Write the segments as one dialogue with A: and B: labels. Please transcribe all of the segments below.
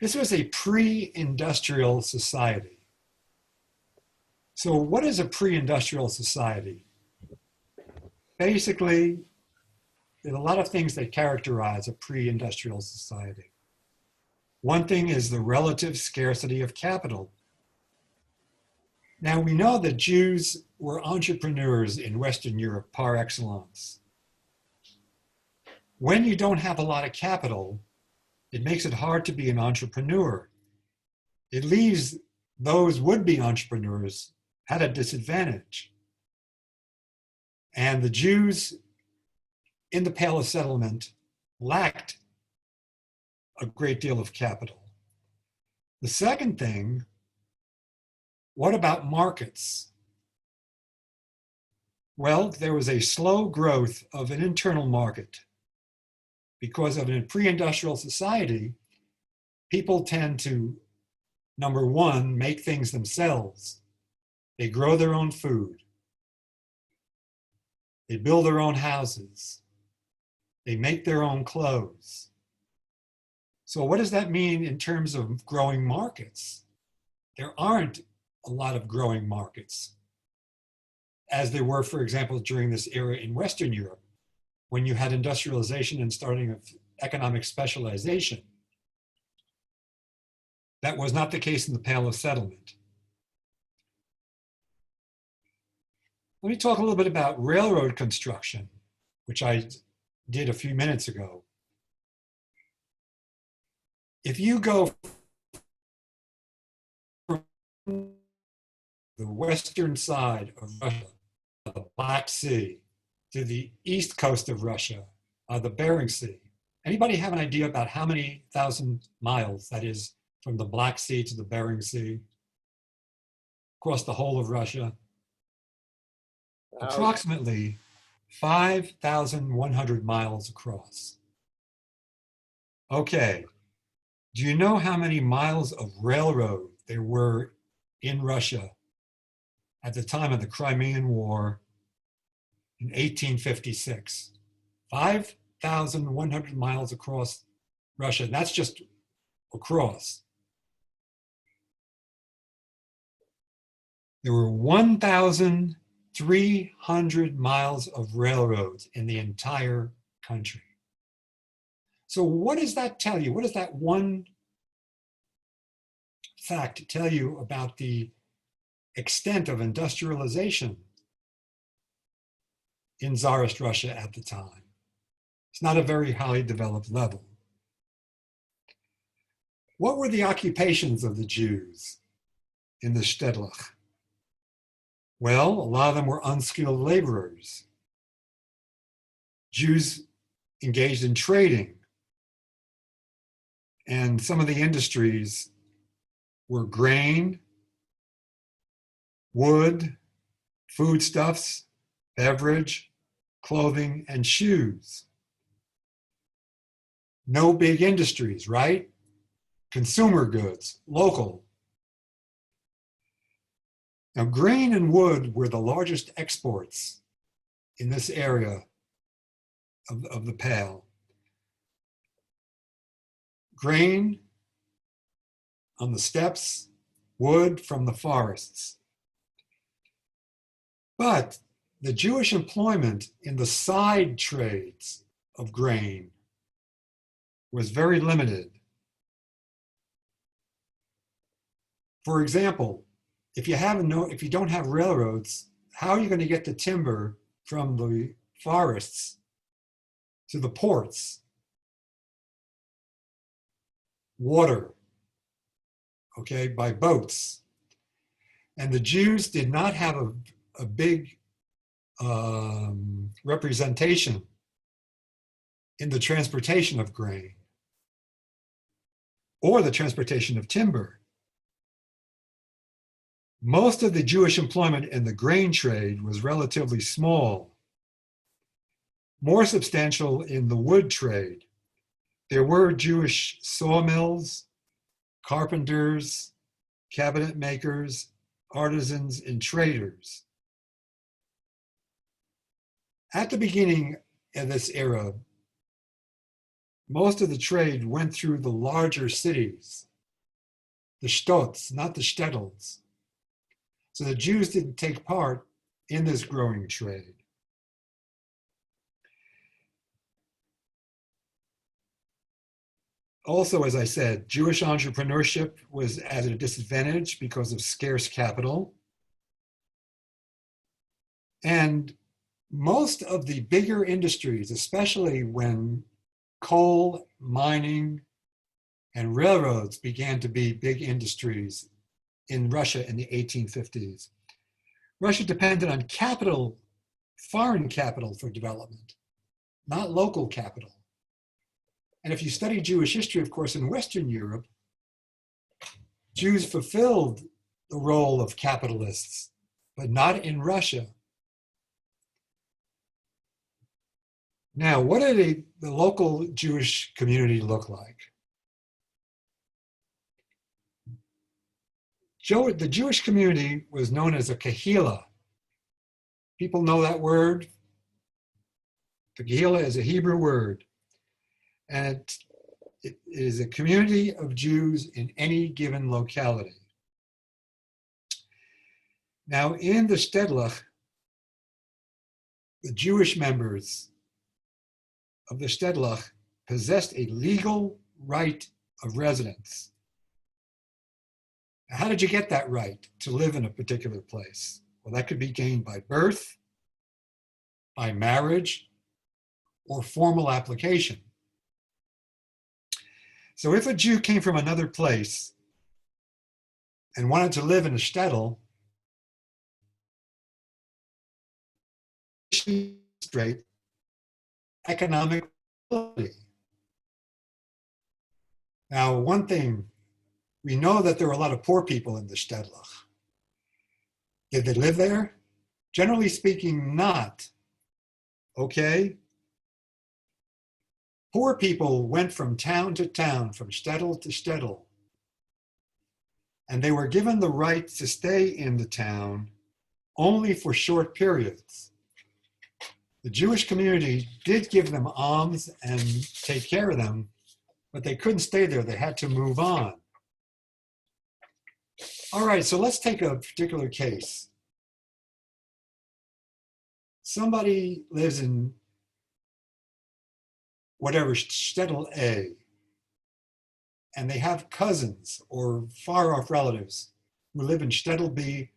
A: This was a pre-industrial society. So what is a pre-industrial society? Basically, there's a lot of things that characterize a pre-industrial society. One thing is the relative scarcity of capital. Now we know that Jews were entrepreneurs in Western Europe par excellence. When you don't have a lot of capital, it makes it hard to be an entrepreneur. It leaves those would-be entrepreneurs at a disadvantage. And the Jews in the Pale of Settlement lacked a great deal of capital. The second thing, what about markets? Well, there was a slow growth of an internal market. Because of a pre-industrial society, people tend to, number one, make things themselves. They grow their own food. They build their own houses. They make their own clothes. So what does that mean in terms of growing markets? There aren't a lot of growing markets, as there were, for example, during this era in Western Europe, when you had industrialization and starting of economic specialization. That was not the case in the Pale of Settlement. Let me talk a little bit about railroad construction, which I did a few minutes ago. If you go from the western side of Russia, the Black Sea, to the east coast of Russia, the Bering Sea, anybody have an idea about how many thousand miles that is from the Black Sea to the Bering Sea, across the whole of Russia? Approximately 5,100 miles across. Okay, do you know how many miles of railroad there were in Russia at the time of the Crimean War in 1856? 5,100 miles across Russia, and that's just across. There were 1,300 miles of railroads in the entire country. So what does that tell you? What does that one fact tell you about the extent of industrialization in Tsarist Russia at the time? It's not a very highly developed level. What were the occupations of the Jews in the Shtetl? Well, a lot of them were unskilled laborers. Jews engaged in trading, and some of the industries were grain, wood, foodstuffs, beverage, clothing, and shoes. No big industries, right? Consumer goods, local. Now, grain and wood were the largest exports in this area of the Pale. Grain on the steppes, wood from the forests. But the Jewish employment in the side trades of grain was very limited. For example, if you don't have railroads, how are you going to get the timber from the forests to the ports? Water, okay, by boats. And the Jews did not have a big representation in the transportation of grain or the transportation of timber. Most of the Jewish employment in the grain trade was relatively small. More substantial in the wood trade. There were Jewish sawmills, carpenters, cabinet makers, artisans, and traders. At the beginning of this era, most of the trade went through the larger cities, the Shtetls, not the Shtetls. So the Jews didn't take part in this growing trade. Also, as I said, Jewish entrepreneurship was at a disadvantage because of scarce capital. And most of the bigger industries, especially when coal, mining, and railroads began to be big industries in Russia in the 1850s, Russia depended on capital, foreign capital for development, not local capital. And if you study Jewish history, of course, in Western Europe, Jews fulfilled the role of capitalists, but not in Russia. Now, what did the local Jewish community look like? The Jewish community was known as a Kahala. People know that word. The Kahala is a Hebrew word. And it is a community of Jews in any given locality. Now, in the Shtetl, the Jewish members of the Shtetl possessed a legal right of residence. Now, how did you get that right to live in a particular place? Well, that could be gained by birth, by marriage, or formal application. So if a Jew came from another place and wanted to live in a Shtetl, straight economic ability. Now, one thing, we know that there were a lot of poor people in the Shtetl. Did they live there? Generally speaking, not. Okay? Poor people went from town to town, from Shtetl to Shtetl, and they were given the right to stay in the town only for short periods. The Jewish community did give them alms and take care of them, but they couldn't stay there. They had to move on. All right, so let's take a particular case. Somebody lives in whatever, Shtetl A, and they have cousins or far-off relatives who live in Shtetl B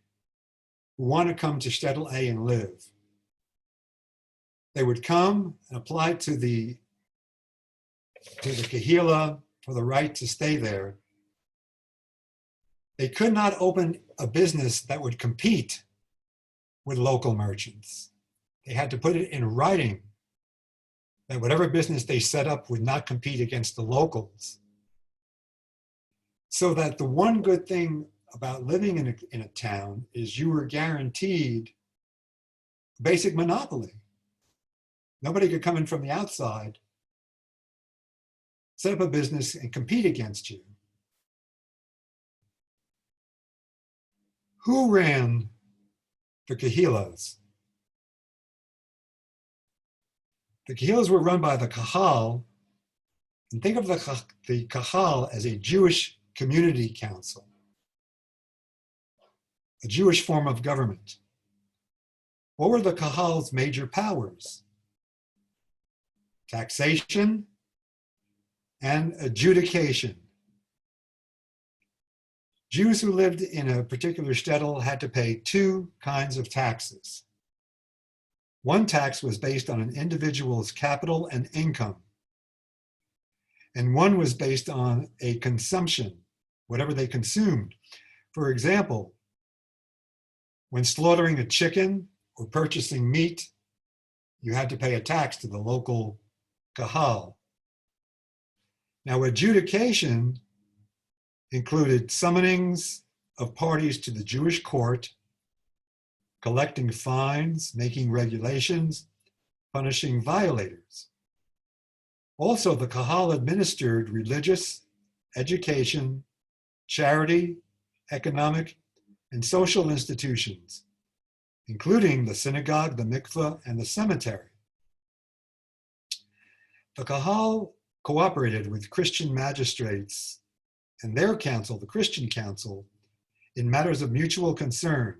A: who want to come to Shtetl A and live. They would come and apply to the Kahala for the right to stay there. They could not open a business that would compete with local merchants. They had to put it in writing that whatever business they set up would not compete against the locals. So that the one good thing about living in a town is you were guaranteed basic monopoly. Nobody could come in from the outside, set up a business and compete against you. Who ran the Kahalas? The Kahalas were run by the Kahal, and think of the Kahal as a Jewish community council, a Jewish form of government. What were the Kahal's major powers? Taxation and adjudication. Jews who lived in a particular shtetl had to pay two kinds of taxes. One tax was based on an individual's capital and income, and one was based on a consumption, whatever they consumed. For example, when slaughtering a chicken or purchasing meat, you had to pay a tax to the local kahal. Now, adjudication included summonings of parties to the Jewish court, collecting fines, making regulations, punishing violators. Also, the kahal administered religious, education, charity, economic, and social institutions, including the synagogue, the mikveh, and the cemetery. The kahal cooperated with Christian magistrates and their council, the Christian council, in matters of mutual concern.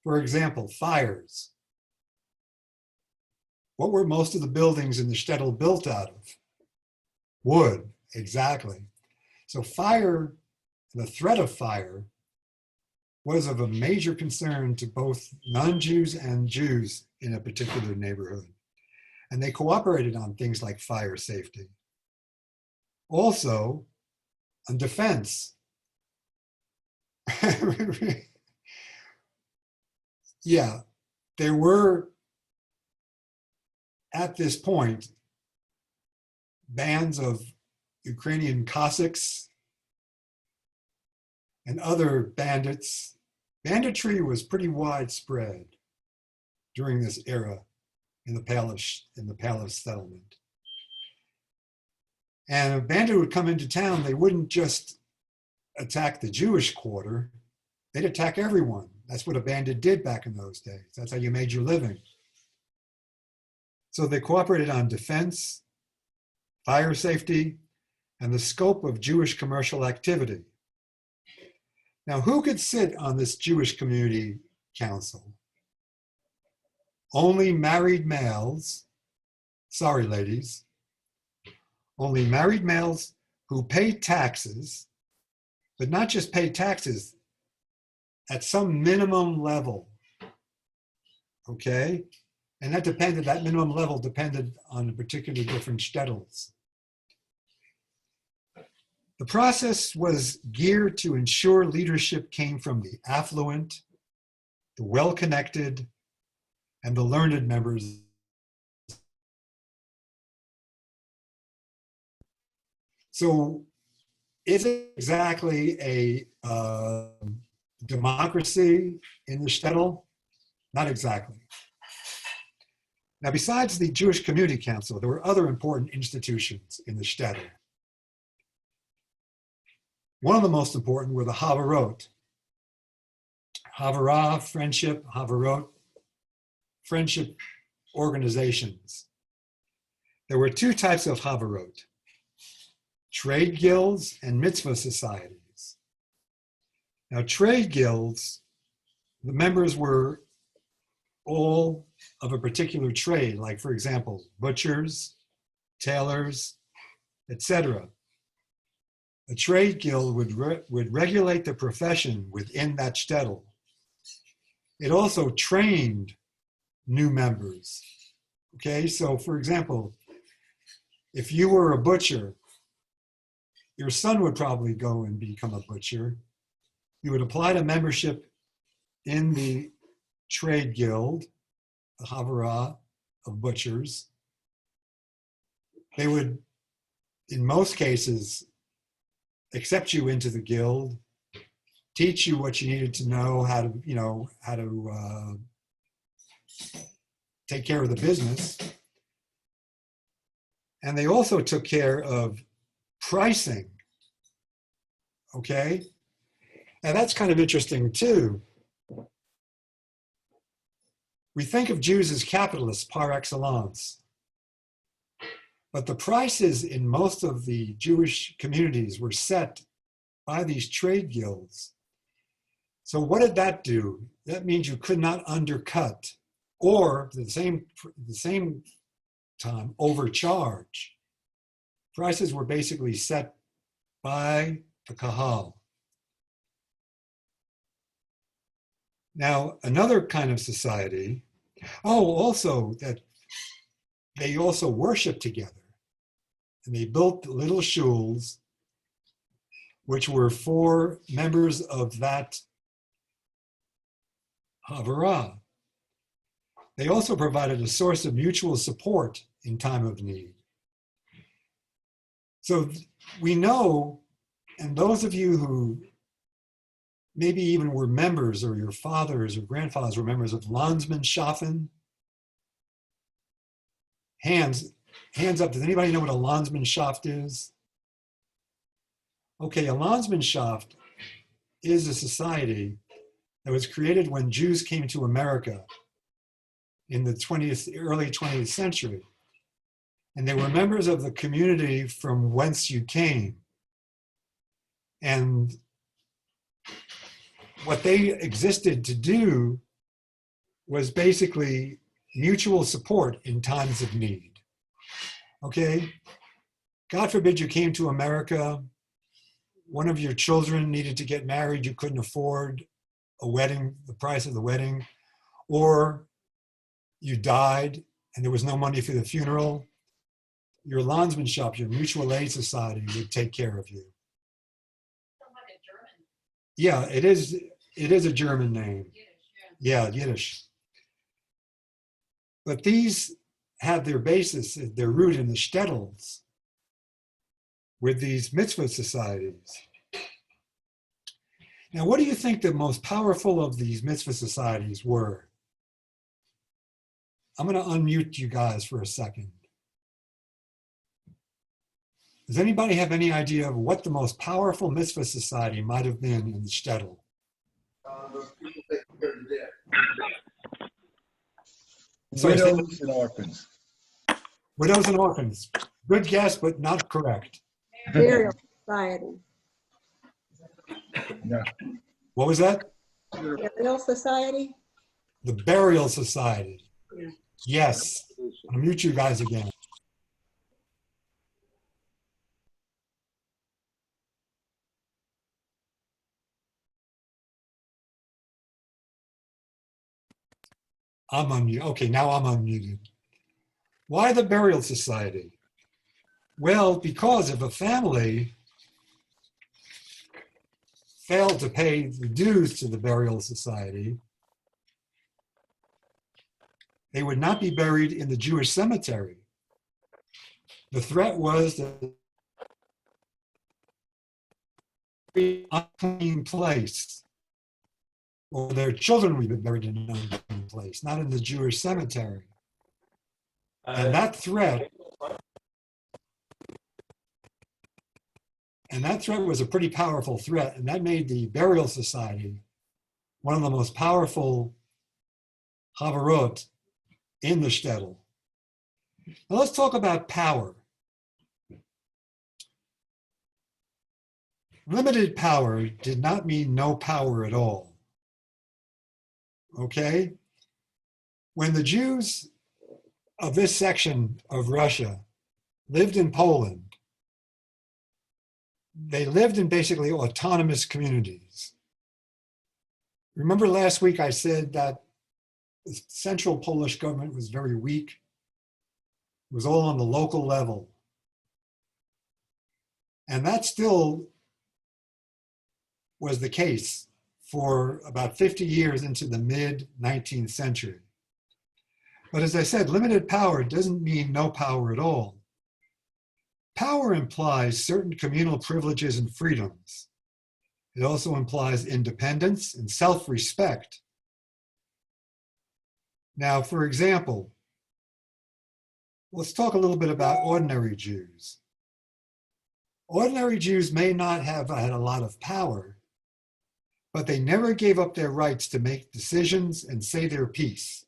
A: For example, fires. What were most of the buildings in the Shtetl built out of? Wood, exactly. So fire, the threat of fire, was of a major concern to both non-Jews and Jews in a particular neighborhood. And they cooperated on things like fire safety. Also, on defense. Yeah, there were, at this point, bands of Ukrainian Cossacks and other bandits. Banditry was pretty widespread during this era in the palace settlement. And a bandit would come into town, they wouldn't just attack the Jewish quarter, they'd attack everyone. That's what a bandit did back in those days. That's how you made your living. So they cooperated on defense, fire safety, and the scope of Jewish commercial activity. Now, who could sit on this Jewish community council? Only married males, sorry ladies, only married males who pay taxes, but not just pay taxes, at some minimum level, okay? And that minimum level depended on the particular different shtetls. The process was geared to ensure leadership came from the affluent, the well-connected, and the learned members. So is it exactly a democracy in the shtetl? Not exactly. Now, besides the Jewish Community Council, there were other important institutions in the shtetl. One of the most important were the Havarot. Havara, friendship, Havarot, friendship organizations. There were two types of Havarot: trade guilds and mitzvah societies. Now, trade guilds, the members were all of a particular trade, like, for example, butchers, tailors, etc. A trade guild would regulate the profession within that shtetl. It also trained new members. Okay, so for example, if you were a butcher, your son would probably go and become a butcher. You would apply to membership in the trade guild, the Havara of butchers. They would, in most cases, accept you into the guild, teach you what you needed to know, how to take care of the business. And they also took care of pricing, okay? And that's kind of interesting too. We think of Jews as capitalists par excellence, but the prices in most of the Jewish communities were set by these trade guilds. So what did that do? That means you could not undercut or at the same time overcharge. Prices were basically set by the Kahala. Now, another kind of society, also that they also worshiped together. And they built little shuls, which were for members of that Havara. They also provided a source of mutual support in time of need. So we know, and those of you who maybe even were members, or your fathers or grandfathers were members of Landsmannschaft. Hands up, does anybody know what a Landsmannschaft is? Okay, a Landsmannschaft is a society that was created when Jews came to America in the early 20th century. and they were members of the community from whence you came. And what they existed to do was basically mutual support in times of need. Okay? God forbid you came to America, one of your children needed to get married, you couldn't afford a wedding, the price of the wedding, or you died and there was no money for the funeral. Your landsman shop, your mutual aid society would take care of you.
B: Like a German.
A: Yeah, it is a German name.
B: Yiddish, yeah.
A: Yeah, Yiddish. But these have their basis, their root in the Shtetl's with these mitzvah societies. Now, what do you think the most powerful of these mitzvah societies were? I'm going to unmute you guys for a second. Does anybody have any idea of what the most powerful mitzvah society might have been in the Shtetl?
C: Those people taking care of the dead.
A: Sorry,
D: Widows and orphans.
A: Widows and orphans. Good guess, but not correct.
E: Burial society.
D: No.
A: What was that?
E: Burial society?
A: The Burial Society.
E: Yeah.
A: Yes. I'll mute you guys again. I'm unmuted. Okay, now I'm unmuted. Why the Burial Society? Well, because if a family failed to pay the dues to the Burial Society, they would not be buried in the Jewish cemetery. The threat was that an unclean place, or their children would be buried in an unclean place, not in the Jewish cemetery. And that threat was a pretty powerful threat, and that made the Burial Society one of the most powerful havarot in the Shtetl. Now let's talk about power. Limited power did not mean no power at all. Okay? When the Jews of this section of Russia lived in Poland, they lived in basically autonomous communities. Remember last week I said that the central Polish government was very weak. It was all on the local level. And that still was the case for about 50 years into the mid-19th century. But as I said, limited power doesn't mean no power at all. Power implies certain communal privileges and freedoms. It also implies independence and self-respect. Now, for example, let's talk a little bit about ordinary Jews. Ordinary Jews may not have had a lot of power, but they never gave up their rights to make decisions and say their piece.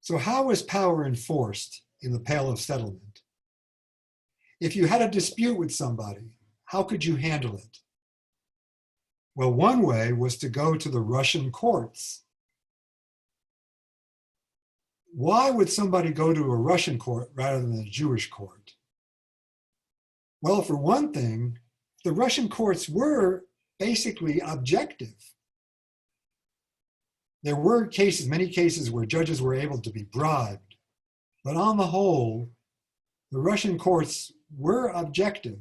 A: So how was power enforced in the Pale of Settlement? If you had a dispute with somebody, how could you handle it? Well, one way was to go to the Russian courts. Why would somebody go to a Russian court rather than a Jewish court? Well, for one thing, the Russian courts were basically objective. There were cases, many cases where judges were able to be bribed, but on the whole, the Russian courts were objective.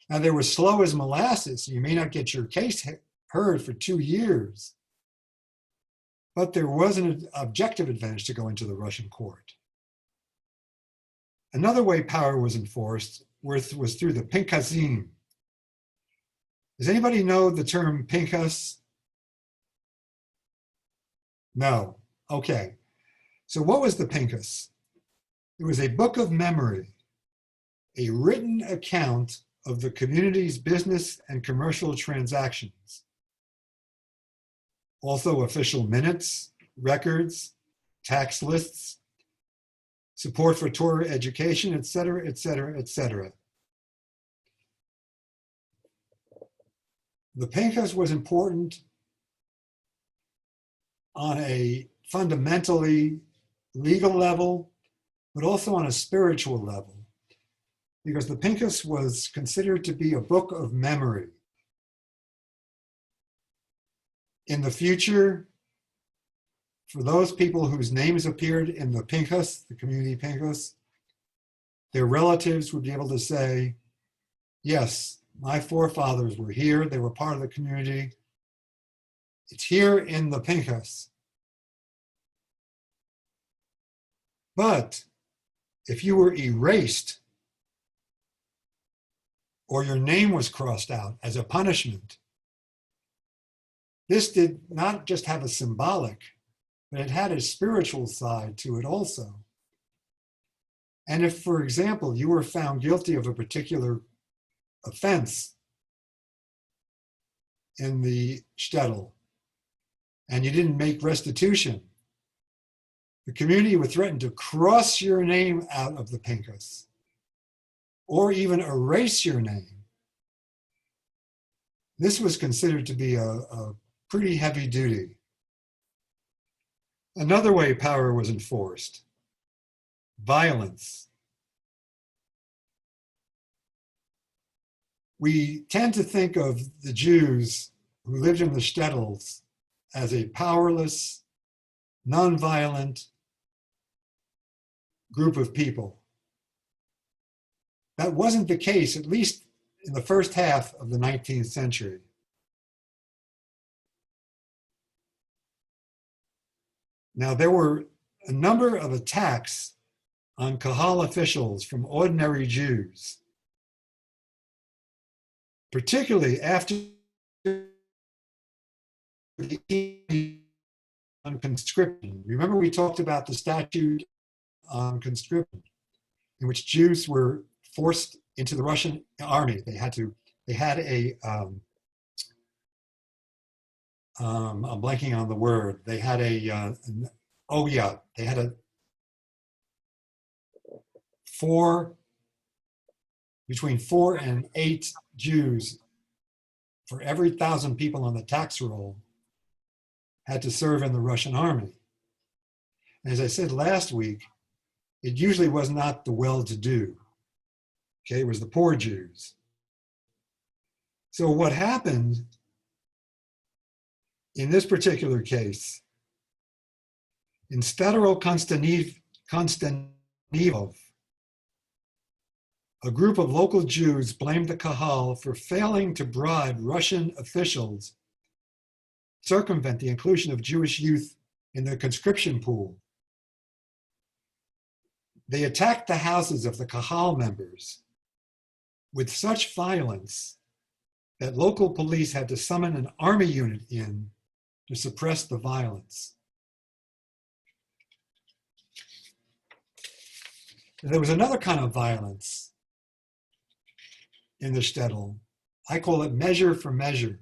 A: Now they were slow as molasses, so you may not get your case heard for 2 years, but there was an objective advantage to going to the Russian court. Another way power was enforced was through the Pinkasim. Does anybody know the term Pinkas? No. Okay. So what was the Pinkas? It was a book of memory, a written account of the community's business and commercial transactions. Also official minutes, records, tax lists. support for Torah education, etc., etc., etc. The Pinchas was important on a fundamentally legal level, but also on a spiritual level, because the Pinchas was considered to be a book of memory. In the future, for those people whose names appeared in the Pinchas, the community Pinchas, their relatives would be able to say, yes, my forefathers were here, they were part of the community. It's here in the Pinchas. But if you were erased or your name was crossed out as a punishment, this did not just have a symbolic, but it had a spiritual side to it also. And if, for example, you were found guilty of a particular offense in the Shtetl and you didn't make restitution, the community would threaten to cross your name out of the Pinchas or even erase your name. This was considered to be a pretty heavy duty. Another way power was enforced: violence. We tend to think of the Jews who lived in the Shtetls as a powerless, nonviolent group of people. That wasn't the case, at least in the first half of the 19th century. Now, there were a number of attacks on Kahala officials from ordinary Jews, particularly after on conscription. Remember, we talked about the statute on conscription, in which Jews were forced into the Russian army. They had a I'm blanking on the word. They had between 4 and 8 Jews for every 1,000 people on the tax roll had to serve in the Russian army. And as I said last week, it usually was not the well-to-do. Okay, it was the poor Jews. So what happened in this particular case, in Shtetl Konstantinov, a group of local Jews blamed the Kahal for failing to bribe Russian officials to circumvent the inclusion of Jewish youth in the conscription pool. They attacked the houses of the Kahal members with such violence that local police had to summon an army unit in to suppress the violence. There was another kind of violence in the Shtetl. I call it measure for measure.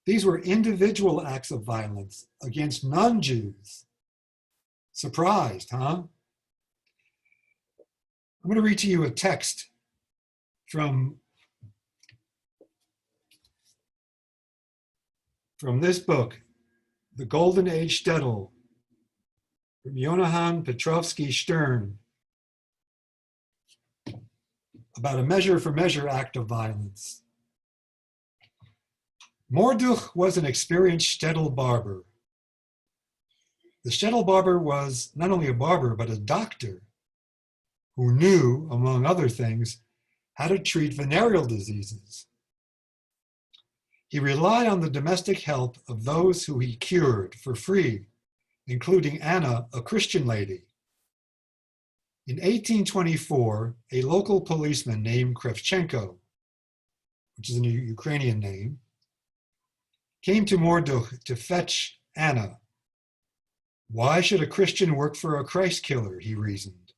A: These were individual acts of violence against non-Jews. Surprised, huh? I'm going to read to you a text from this book, The Golden Age Shtetl, from Yonahan Petrovsky Stern, about a measure for measure act of violence. Mordech was an experienced Shtetl barber. The Shtetl barber was not only a barber, but a doctor who knew, among other things, how to treat venereal diseases. He relied on the domestic help of those who he cured for free, including Anna, a Christian lady. In 1824, a local policeman named Kravchenko, which is a Ukrainian name, came to Mordech to fetch Anna. Why should a Christian work for a Christ killer, he reasoned.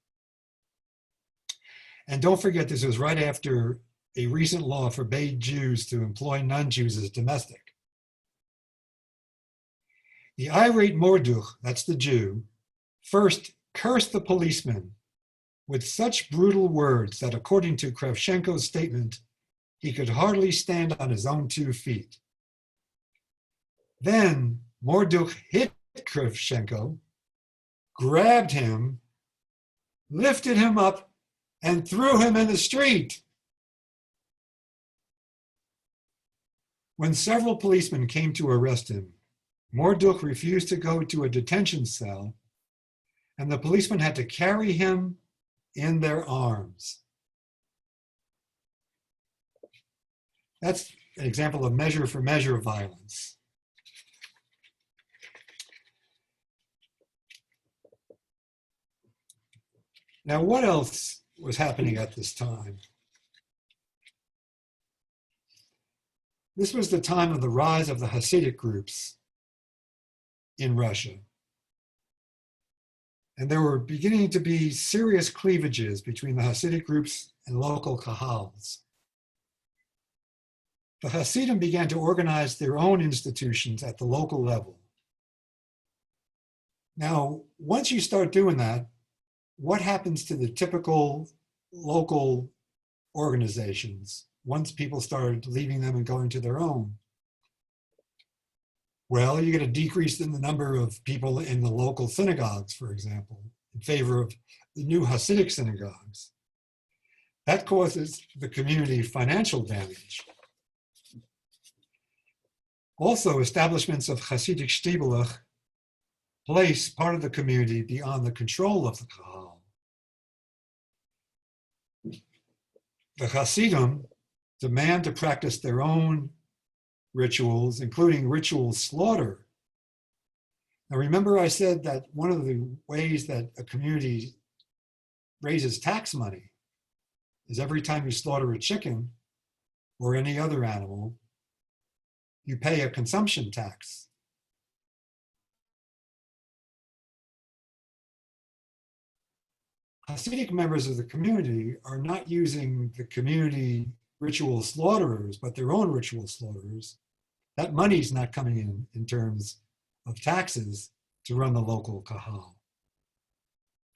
A: And don't forget, this was right after a recent law forbade Jews to employ non-Jews as domestic. The irate Mordech, that's the Jew, first cursed the policeman with such brutal words that, according to Kravchenko's statement, he could hardly stand on his own 2 feet. Then Morduk hit Kravchenko, grabbed him, lifted him up, and threw him in the street. When several policemen came to arrest him, Morduk refused to go to a detention cell, and the policemen had to carry him in their arms. That's an example of measure for measure violence. Now, what else was happening at this time? This was the time of the rise of the Hasidic groups in Russia. And there were beginning to be serious cleavages between the Hasidic groups and local Kahals. The Hasidim began to organize their own institutions at the local level. Now, once you start doing that, what happens to the typical local organizations once people started leaving them and going to their own? Well, you get a decrease in the number of people in the local synagogues, for example, in favor of the new Hasidic synagogues. That causes the community financial damage. Also, establishments of Hasidic Shtibelach place part of the community beyond the control of the Kahal. The Hasidim demand to practice their own rituals, including ritual slaughter. Now, remember I said that one of the ways that a community raises tax money is every time you slaughter a chicken or any other animal, you pay a consumption tax. Hasidic members of the community are not using the community ritual slaughterers, but their own ritual slaughterers. That money's not coming in terms of taxes to run the local kahal.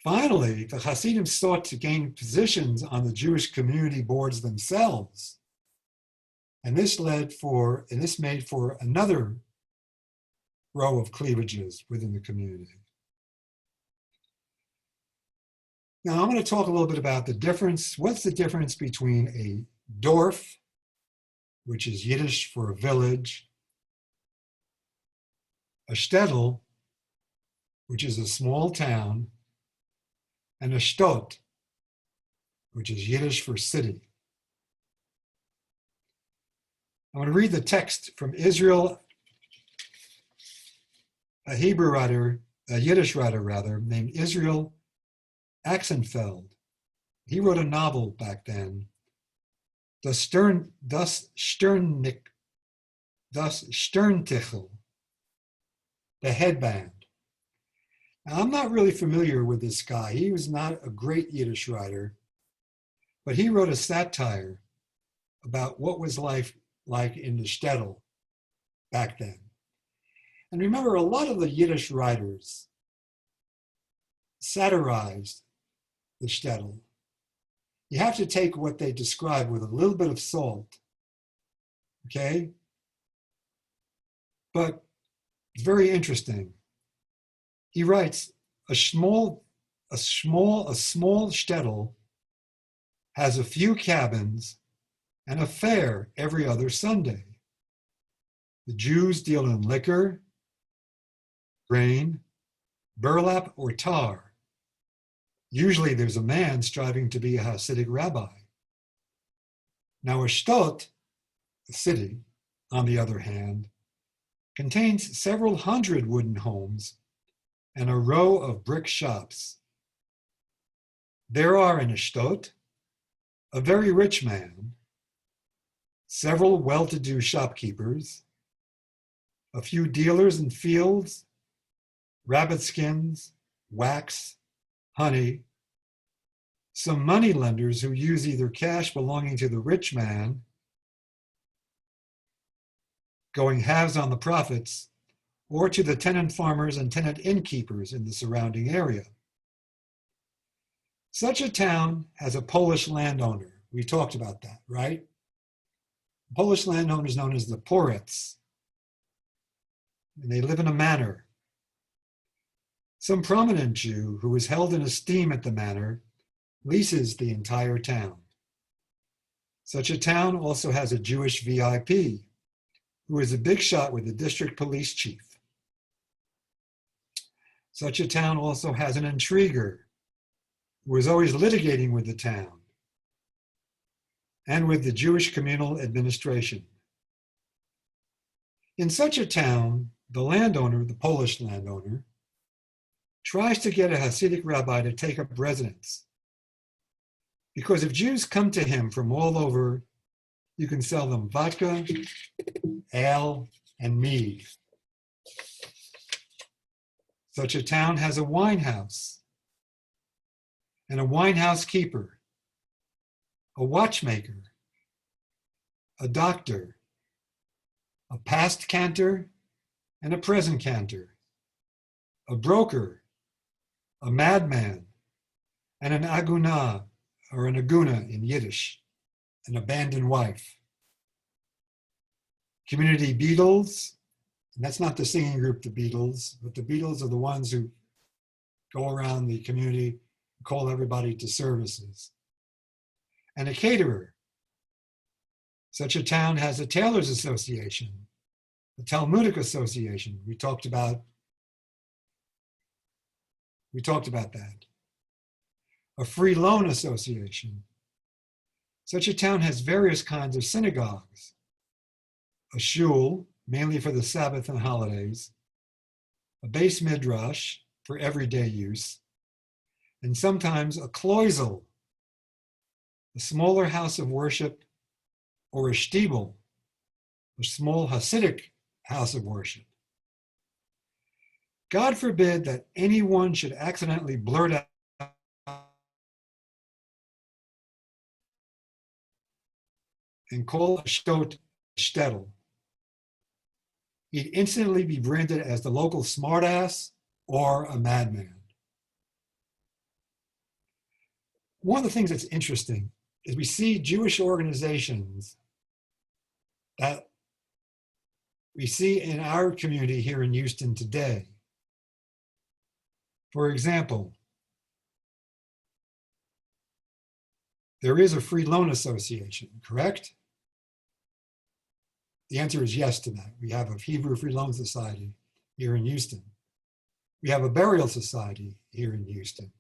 A: Finally, the Hasidim sought to gain positions on the Jewish community boards themselves. And this made for another row of cleavages within the community. Now I'm going to talk a little bit about the difference. What's the difference between a dorf, which is Yiddish for a village, a Shtetl, which is a small town, and a Shtot, which is Yiddish for city. I'm going to read the text from Israel, a Yiddish writer rather, named Israel Axenfeld. He wrote a novel back then, Das Sterntichel, The Headband. Now, I'm not really familiar with this guy. He was not a great Yiddish writer, but he wrote a satire about what was life like in the Shtetl back then. And remember, a lot of the Yiddish writers satirized the Shtetl. You have to take what they describe with a little bit of salt, okay? But it's very interesting. He writes, a small Shtetl has a few cabins and a fair every other Sunday. The Jews deal in liquor, grain, burlap, or tar. Usually there's a man striving to be a Hasidic rabbi. Now a Shtot, a city, on the other hand, contains several hundred wooden homes and a row of brick shops. There are in a Shtot a very rich man, several well-to-do shopkeepers, a few dealers in fields, rabbit skins, wax, honey, some money lenders who use either cash belonging to the rich man, going halves on the profits, or to the tenant farmers and tenant innkeepers in the surrounding area. Such a town has a Polish landowner. We talked about that, right? Polish landowner is known as the Porets, and they live in a manor. Some prominent Jew who is held in esteem at the manor leases the entire town. Such a town also has a Jewish VIP who is a big shot with the district police chief. Such a town also has an intriguer who is always litigating with the town and with the Jewish communal administration. In such a town, the landowner, the Polish landowner, tries to get a Hasidic rabbi to take up residence. Because if Jews come to him from all over, you can sell them vodka, ale, and mead. Such a town has a wine house and a wine house keeper, a watchmaker, a doctor, a past cantor and a present cantor, a broker, a madman, and an aguna, or an aguna in Yiddish, an abandoned wife. Community Beatles, and that's not the singing group, the Beatles, but the Beatles are the ones who go around the community and call everybody to services. And a caterer. Such a town has a tailors association, a Talmudic association. We talked about that. A free loan association. Such a town has various kinds of synagogues. A shul, mainly for the Sabbath and holidays, a base midrash for everyday use, and sometimes a kloizel, a smaller house of worship, or a shtibel, a small Hasidic house of worship. God forbid that anyone should accidentally blurt out and call a Shtetl. He'd instantly be branded as the local smartass or a madman. One of the things that's interesting is we see Jewish organizations that we see in our community here in Houston today. For example, there is a free loan association, correct? The answer is yes to that. We have a Hebrew Free Loan Society here in Houston. We have a burial society here in Houston.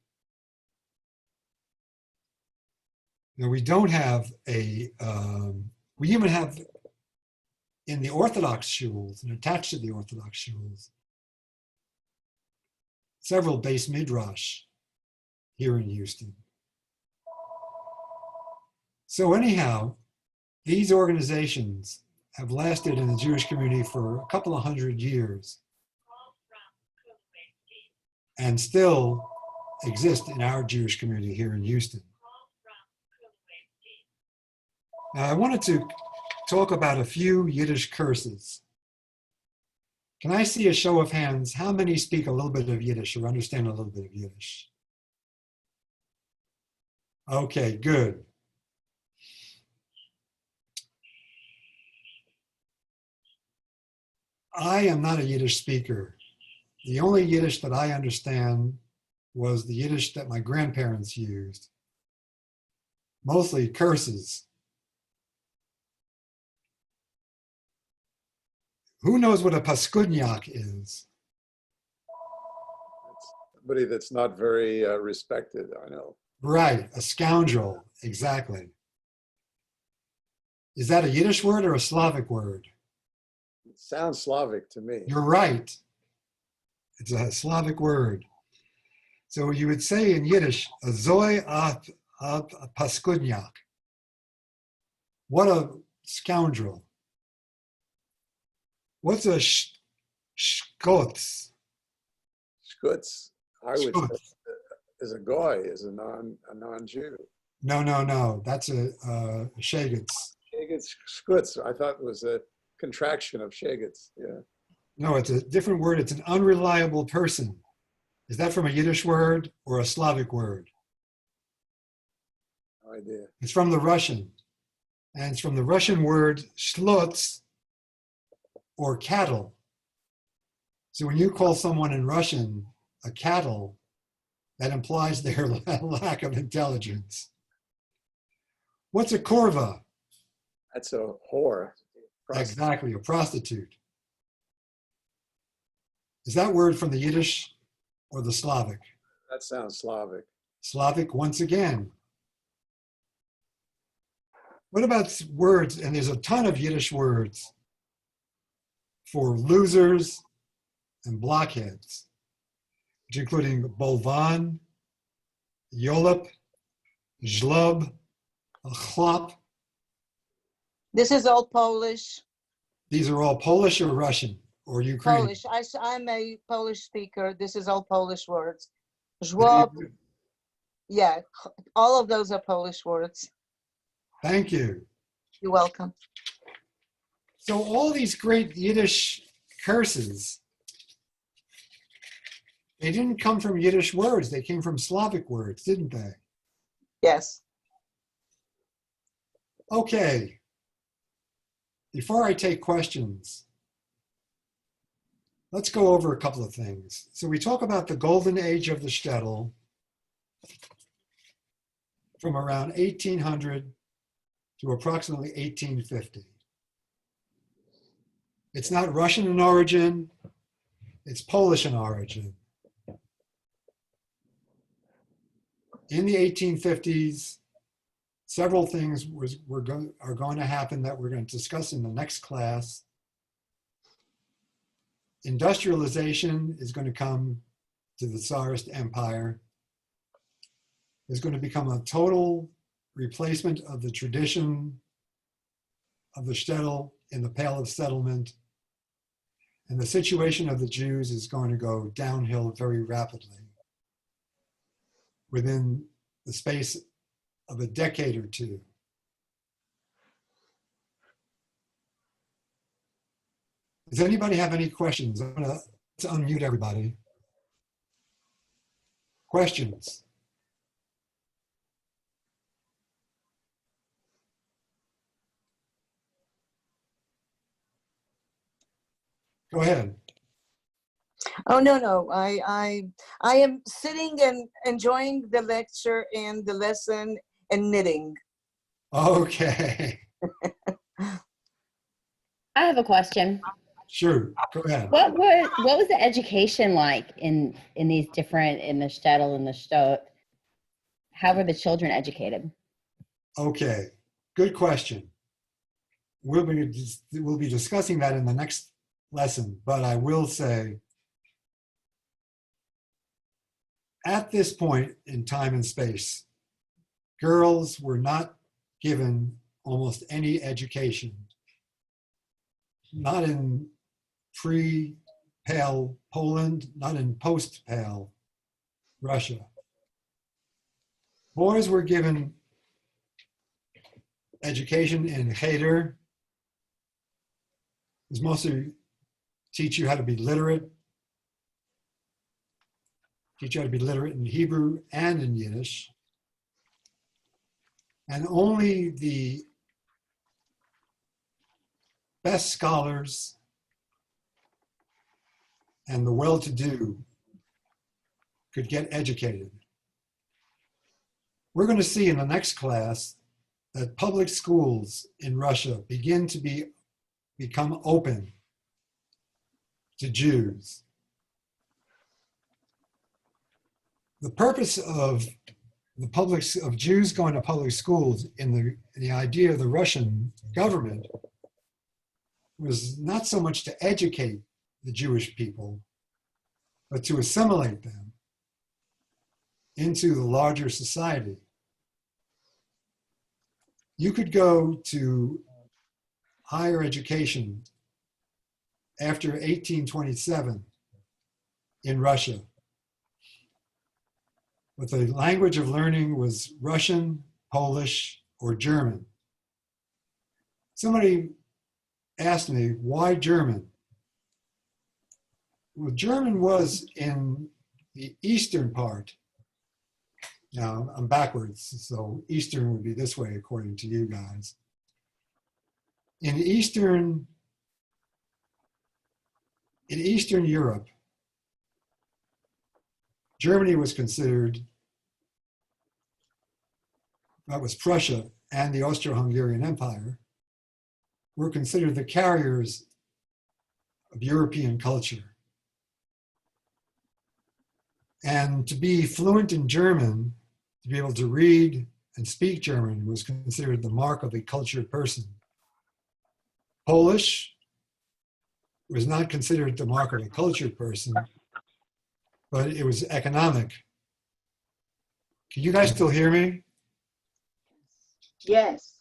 A: Now, we don't have we even have in the Orthodox shuls and attached to the Orthodox shuls, several base midrash here in Houston. So anyhow, these organizations have lasted in the Jewish community for a couple of hundred years and still exist in our Jewish community here in Houston. Now, I wanted to talk about a few Yiddish curses. Can I see a show of hands? How many speak a little bit of Yiddish or understand a little bit of Yiddish? Okay, good. I am not a Yiddish speaker. The only Yiddish that I understand was the Yiddish that my grandparents used. Mostly curses. Who knows what a paskudnyak is?
D: It's somebody that's not very respected, I know.
A: Right, a scoundrel, exactly. Is that a Yiddish word or a Slavic word?
D: It sounds Slavic to me.
A: You're right. It's a Slavic word. So you would say in Yiddish, a zoy a paskudnyak. What a scoundrel. What's a shkots?
D: Skutz, I would
A: Skutz.
D: say, is a goy, is a non-Jew.
A: No. That's a shagets.
D: Shegitz, skutz, I thought was a contraction of shegitz, yeah.
A: No, it's a different word. It's an unreliable person. Is that from a Yiddish word or a Slavic word?
D: No idea.
A: It's from the Russian. And it's from the Russian word shlutz, or cattle. So when you call someone in Russian a cattle, that implies their lack of intelligence. What's a korva?
D: That's a whore.
A: Exactly, a prostitute. Is that word from the Yiddish or the Slavic?
D: That sounds Slavic.
A: Slavic once again. What about words? And there's a ton of Yiddish words for losers and blockheads, which including bolvan, yolop, zhlub, chlop.
F: This is all Polish.
A: These are all Polish or Russian or Ukrainian?
F: Polish. I'm a Polish speaker. This is all Polish words. Żłob, yeah, all of those are Polish words.
A: Thank you.
F: You're welcome.
A: So all these great Yiddish curses, they didn't come from Yiddish words. They came from Slavic words, didn't they?
F: Yes.
A: Okay. Before I take questions, let's go over a couple of things. So we talk about the golden age of the Shtetl from around 1800 to approximately 1850. It's not Russian in origin, it's Polish in origin. In the 1850s, several things are going to happen that we're going to discuss in the next class. Industrialization is going to come to the Tsarist Empire. There's going to become a total replacement of the tradition of the Shtetl in the Pale of Settlement. And the situation of the Jews is going to go downhill very rapidly within the space of a decade or two. Does anybody have any questions? I'm going to unmute everybody. Questions? Go ahead.
F: Oh, no. I am sitting and enjoying the lecture and the lesson and knitting.
A: Okay.
G: I have a question.
A: Sure. Go ahead.
G: What was the education like in these different, in the Shtetl and the Shtot? How were the children educated?
A: Okay. Good question. We'll be discussing that in the next lesson, but I will say at this point in time and space, girls were not given almost any education, not in pre-Pale Poland, not in post-Pale Russia. Boys were given education in cheder. It was mostly teach you how to be literate, teach you how to be literate in Hebrew and in Yiddish. And only the best scholars and the well-to-do could get educated. We're going to see in the next class that public schools in Russia begin to become open to Jews. The purpose of Jews going to public schools in the idea of the Russian government was not so much to educate the Jewish people, but to assimilate them into the larger society. You could go to higher education after 1827 in Russia. But the language of learning was Russian, Polish, or German. Somebody asked me, why German? Well, German was in the eastern part Now I'm backwards, so Eastern would be this way according to you guys. In Eastern Europe, Germany was considered, that was Prussia and the Austro-Hungarian Empire, were considered the carriers of European culture. And to be fluent in German, to be able to read and speak German, was considered the mark of a cultured person. Polish was not considered the mark of a cultured person, but it was economic. Can you guys still hear me?
H: Yes.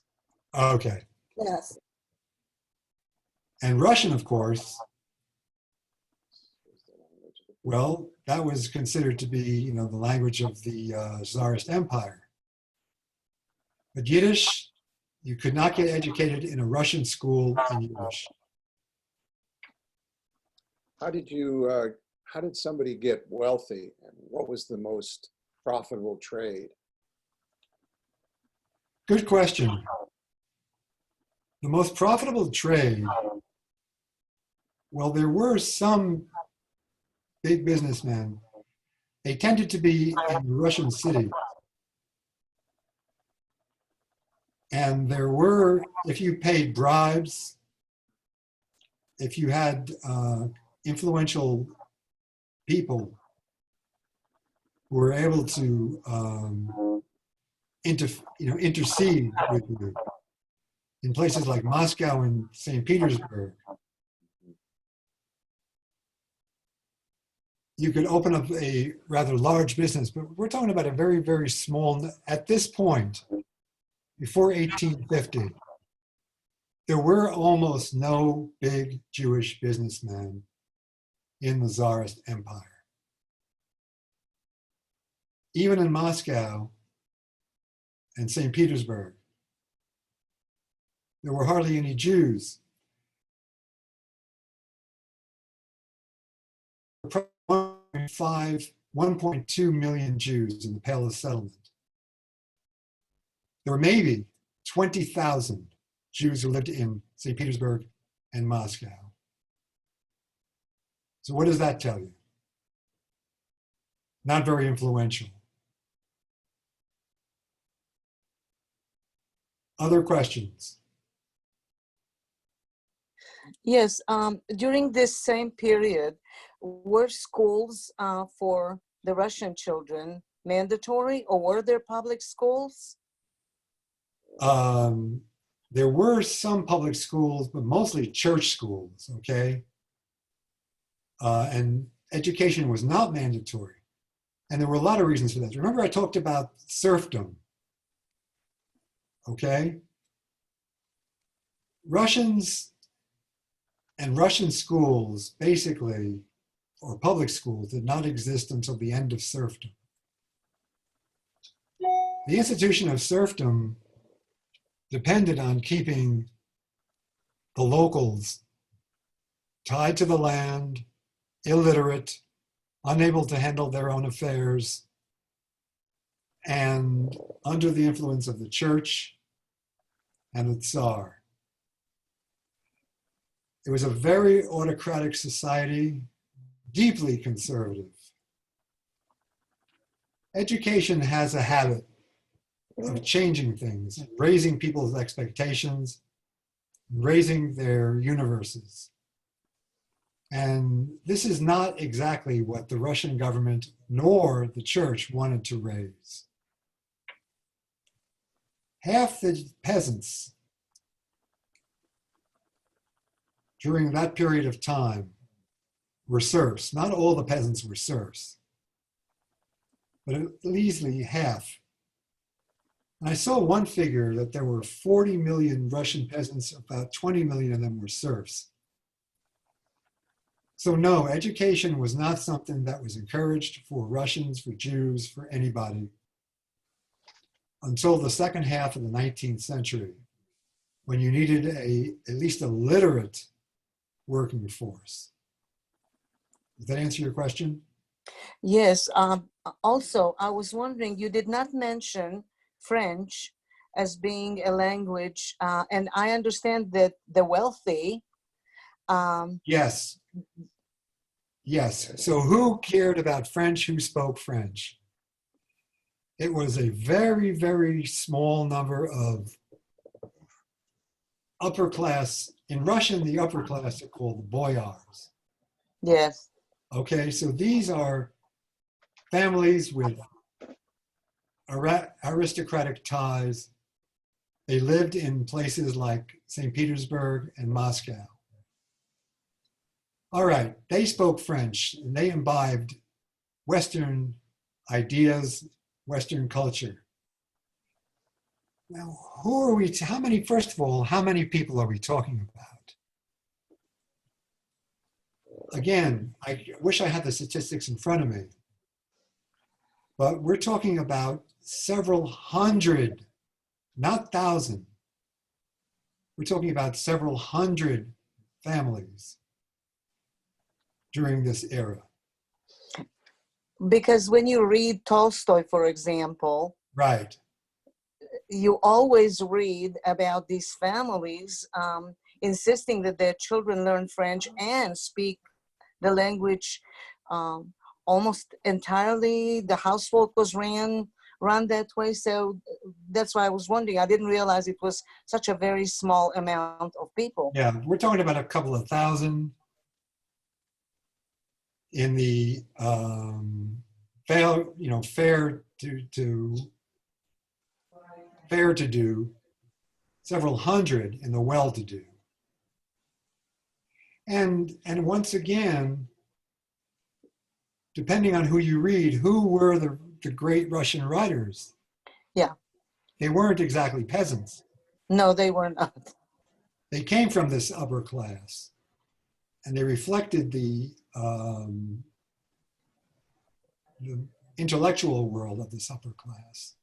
A: Okay.
E: Yes.
A: And Russian, of course, well, that was considered to be, the language of the Tsarist Empire. But Yiddish, you could not get educated in a Russian school in Yiddish.
D: How did somebody get wealthy, and what was the most profitable trade?
A: Good question. The most profitable trade, well, there were some big businessmen. They tended to be in Russian cities. And there were, if you paid bribes, if you had influential people who were able to intercede with you in places like Moscow and St. Petersburg, you could open up a rather large business, but we're talking about a very, very small, at this point, before 1850, there were almost no big Jewish businessmen in the Tsarist Empire. Even in Moscow and St. Petersburg, there were hardly any Jews. 1.2 million Jews in the Pale Settlement. There were maybe 20,000 Jews who lived in St. Petersburg and Moscow. So what does that tell you? Not very influential. Other questions?
F: Yes, during this same period, were schools for the Russian children mandatory, or were there public schools?
A: There were some public schools, but mostly church schools, okay? And education was not mandatory. And there were a lot of reasons for that. Remember I talked about serfdom, okay? Russians and Russian schools, basically, or public schools, did not exist until the end of serfdom. The institution of serfdom depended on keeping the locals tied to the land, illiterate, unable to handle their own affairs, and under the influence of the church and the Tsar. It was a very autocratic society, deeply conservative. Education has a habit of changing things, raising people's expectations, raising their universes. And this is not exactly what the Russian government nor the church wanted to raise. Half the peasants during that period of time were serfs. Not all the peasants were serfs, but at least half. And I saw one figure that there were 40 million Russian peasants, about 20 million of them were serfs. So no, education was not something that was encouraged for Russians, for Jews, for anybody until the second half of the 19th century, when you needed at least a literate working force. Does that answer your question?
F: Yes, Also, I was wondering, you did not mention French as being a language, and I understand that the wealthy,
A: Yes. Yes. So who cared about French? Who spoke French? It was a very, very small number of upper class. In Russian, the upper class are called boyars.
F: yes,
A: Okay, so these are families with aristocratic ties. They lived in places like St. Petersburg and Moscow. All right, they spoke French and they imbibed Western ideas, Western culture. Now, who are we, how many, first of all, how many people are we talking about? Again, I wish I had the statistics in front of me, but we're talking about several hundred, not thousand. We're talking about several hundred families during this era.
F: because when you read Tolstoy, for example,
A: Right.
F: you always read about these families insisting that their children learn French and speak the language almost entirely. The household was run that way. So that's why I was wondering. I didn't realize it was such a very small amount of people.
A: Yeah, we're talking about a couple of thousand in the fair to do, several hundred in the well-to-do. And once again, depending on who you read, who were the great Russian writers?
F: Yeah.
A: They weren't exactly peasants.
F: No, they were not.
A: They came from this upper class, and they reflected the intellectual world of this upper class.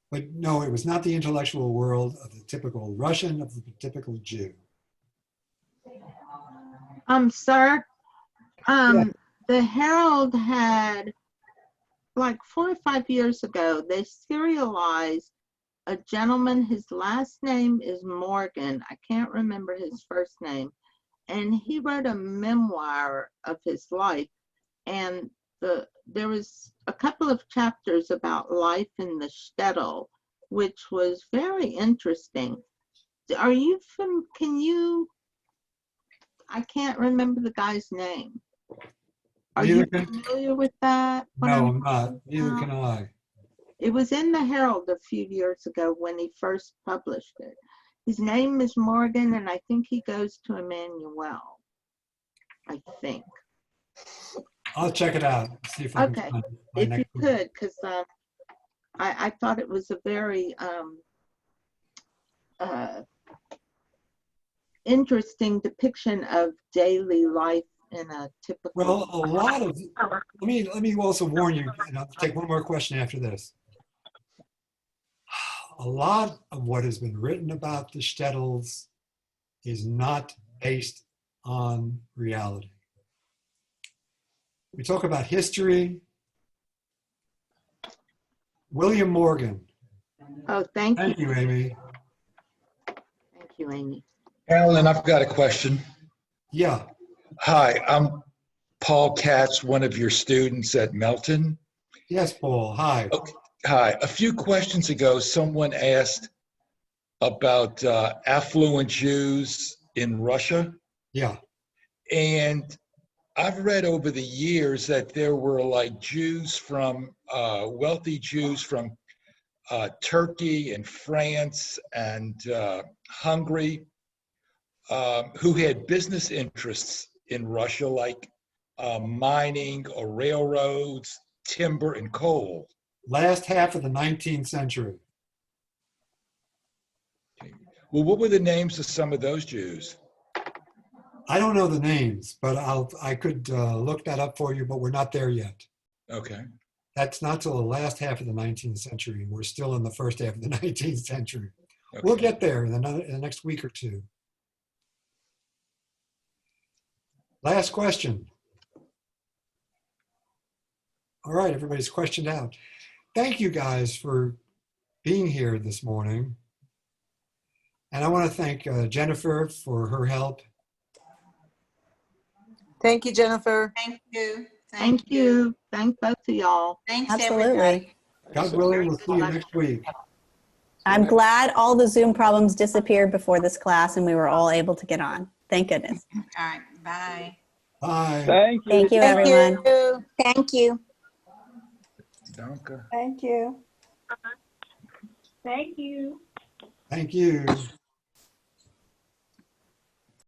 A: But no, it was not the intellectual world of the typical Russian, of the typical Jew.
H: Sir, the Herald had, like 4 or 5 years ago, they serialized a gentleman. His last name is Morgan. I can't remember his first name. And he wrote a memoir of his life. And there was a couple of chapters about life in the Shtetl, which was very interesting. Are you from, I can't remember the guy's name. Are you familiar with that?
A: No, I'm not. Neither can I.
H: It was in the Herald a few years ago when he first published it. His name is Morgan, and I think he goes to Emmanuel. I think.
A: I'll check it out. See if I can
H: Okay,
A: find it.
H: if you could, because I thought it was a very interesting depiction of daily life in a typical.
A: Well, a lot of, let me also warn you, and I'll take one more question after this. A lot of what has been written about the Shtetls is not based on reality. We talk about history. William Morgan.
H: Oh, thank
A: Thank
H: you.
A: you, Amy.
H: Thank you, Amy.
I: Alan, I've got a question.
A: Yeah.
I: Hi, I'm Paul Katz, one of your students at Melton.
A: Yes, Paul. Hi.
I: Okay. Hi. A few questions ago, someone asked about affluent Jews in Russia.
A: Yeah.
I: And I've read over the years that there were like Jews from, wealthy Jews from Turkey and France and Hungary who had business interests in Russia, like mining or railroads, timber and coal.
A: Last half of the 19th century.
I: Well, what were the names of some of those Jews?
A: I don't know the names, but I could look that up for you, but we're not there yet.
I: Okay.
A: That's not till the last half of the 19th century. We're still in the first half of the 19th century.
I: Okay.
A: We'll get there in the next week or two. Last question. All right, everybody's questioned out. Thank you guys for being here this morning. And I want to thank Jennifer for her help.
F: Thank you, Jennifer.
J: Thank you.
H: Thank you. Thank both of y'all.
J: Thanks, everybody.
K: Absolutely.
A: God willing, we'll see you next week.
K: I'm glad all the Zoom problems disappeared before this class and we were all able to get on. Thank goodness.
J: All right, bye.
A: Bye.
L: Thank you.
K: Thank you,
F: Thank
K: everyone.
F: you.
E: Thank you.
I: Danke.
E: Thank you.
B: Thank you.
A: Thank you.